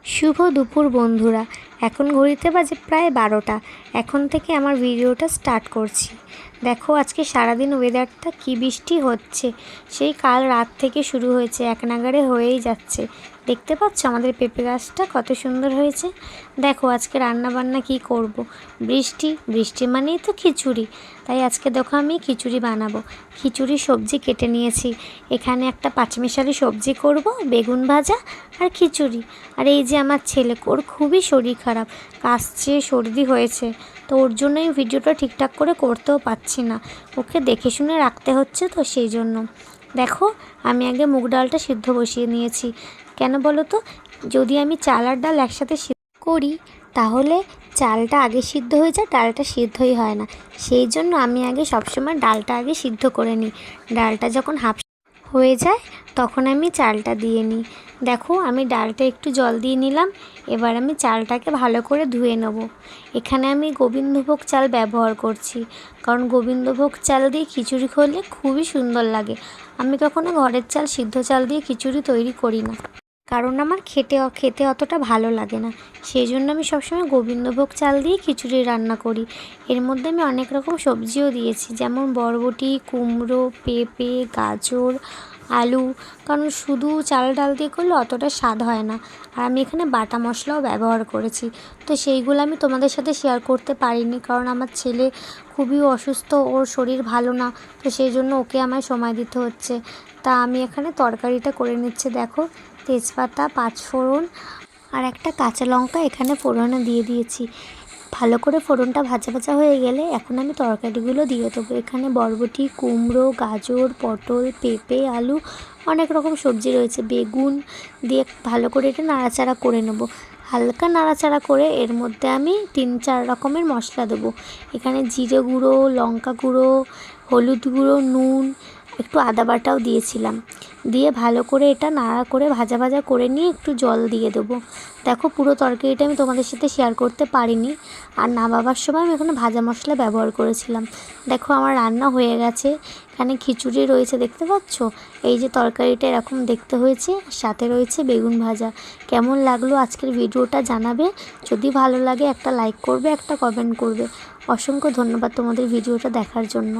শুভ দুপুর বন্ধুরা। এখন ঘড়িতে বাজে প্রায় 12টা। এখন থেকে আমার ভিডিওটা স্টার্ট করছি। দেখো আজকে সারাদিন ওয়েদারটা কি বৃষ্টি হচ্ছে, সেই কাল রাত থেকে শুরু হয়েছে, এক নাগাড়ে হয়েই যাচ্ছে। দেখতে পাচ্ছ আমাদের পেঁপে গাছটা কত সুন্দর হয়েছে। দেখো আজকে রান্না বান্না কি করব। বৃষ্টি বৃষ্টি মানেই তো খিচুড়ি, তাই আজকে দেখো আমি খিচুড়ি বানাবো। খিচুড়ি সবজি কেটে নিয়েছি। এখানে একটা পাঁচমিশালি সবজি করব, বেগুন ভাজা আর খিচুড়ি। আর এই যে আমার ছেলে, ওর খুবই শরীর খারাপ, কাশছে, সর্দি হয়েছে, তো ওর জন্যই ভিডিওটা ঠিকঠাক করে করতেও পারছি না। ওকে দেখে শুনে রাখতে হচ্ছে, তো সেই জন্য দেখো আমি আগে মুগ ডালটা সিদ্ধ বসিয়ে নিয়েছি। কেন বলো তো, যদি আমি চাল আর ডাল একসাথে সিদ্ধ করি তাহলে চালটা আগে সিদ্ধ হয়ে যায়, ডালটা সিদ্ধই হয় না। সেই জন্য আমি আগে সবসময় ডালটা আগে সিদ্ধ করে নিই। ডালটা যখন হাফ হয়ে যায় তখন আমি চালটা দিয়ে নিই। দেখো আমি ডালটা একটু জল দিয়ে নিলাম। এবার আমি চালটাকে ভালো করে ধুয়ে নেব। এখানে আমি গোবিন্দভোগ চাল ব্যবহার করছি, কারণ গোবিন্দভোগ চাল দিয়ে খিচুড়ি করলে খুবই সুন্দর লাগে। আমি কখনো ঘরের চাল, সিদ্ধ চাল দিয়ে খিচুড়ি তৈরি করি না, কারণ আমার খেতে অতটা ভালো লাগে না। সেই জন্য আমি সবসময় গোবিন্দভোগ চাল দিয়ে খিচুড়ি রান্না করি। এর মধ্যে আমি অনেক রকম সবজিও দিয়েছি, যেমন বরবটি, কুমড়ো, পেঁপে, গাজর, আলু, কারণ শুধু চাল ডাল দিয়ে করলে অতটা স্বাদ হয় না। আর আমি এখানে বাটা মশলাও ব্যবহার করেছি, তো সেইগুলো আমি তোমাদের সাথে শেয়ার করতে পারিনি, কারণ আমার ছেলে খুবই অসুস্থ, ওর শরীর ভালো না, তো সেই জন্য ওকে আমায় সময় দিতে হচ্ছে। তা আমি এখানে তরকারিটা করে নিচ্ছি। দেখো তেজপাতা, পাঁচফোড়ন আর একটা কাঁচা লঙ্কা এখানে ফোড়নে দিয়ে দিয়েছি। ভালো করে ফোড়নটা ভাজা ভাজা হয়ে গেলে এখন আমি তরকারিগুলো দিয়ে দেবো। এখানে বরবটি, কুমড়ো, গাজর, পটল, পেঁপে, আলু, অনেক রকম সবজি রয়েছে, বেগুন দিয়ে ভালো করে এটা নাড়াচাড়া করে নেব। হালকা নাড়াচাড়া করে এর মধ্যে আমি 3-4 রকমের মশলা দেবো। এখানে জিরে গুঁড়ো, লঙ্কা গুঁড়ো, হলুদ গুঁড়ো, নুন, একটু আদা বাটাও দিয়েছিলাম। দিয়ে ভালো করে এটা নাড়া করে ভাজা ভাজা করে নিয়ে একটু জল দিয়ে দেবো। দেখো পুরো তরকারিটা আমি তোমাদের সাথে শেয়ার করতে পারিনি, আর নামাবার সময় আমি এখানে ভাজা মশলা ব্যবহার করেছিলাম। দেখো আমার রান্না হয়ে গেছে। এখানে খিচুড়ি রয়েছে, দেখতে পাচ্ছ। এই যে তরকারিটা এরকম দেখতে হয়েছে, সাথে রয়েছে বেগুন ভাজা। কেমন লাগলো আজকের ভিডিওটা জানাবে। যদি ভালো লাগে একটা লাইক করবে, একটা কমেন্ট করবে। অসংখ্য ধন্যবাদ তোমাদের ভিডিওটা দেখার জন্য।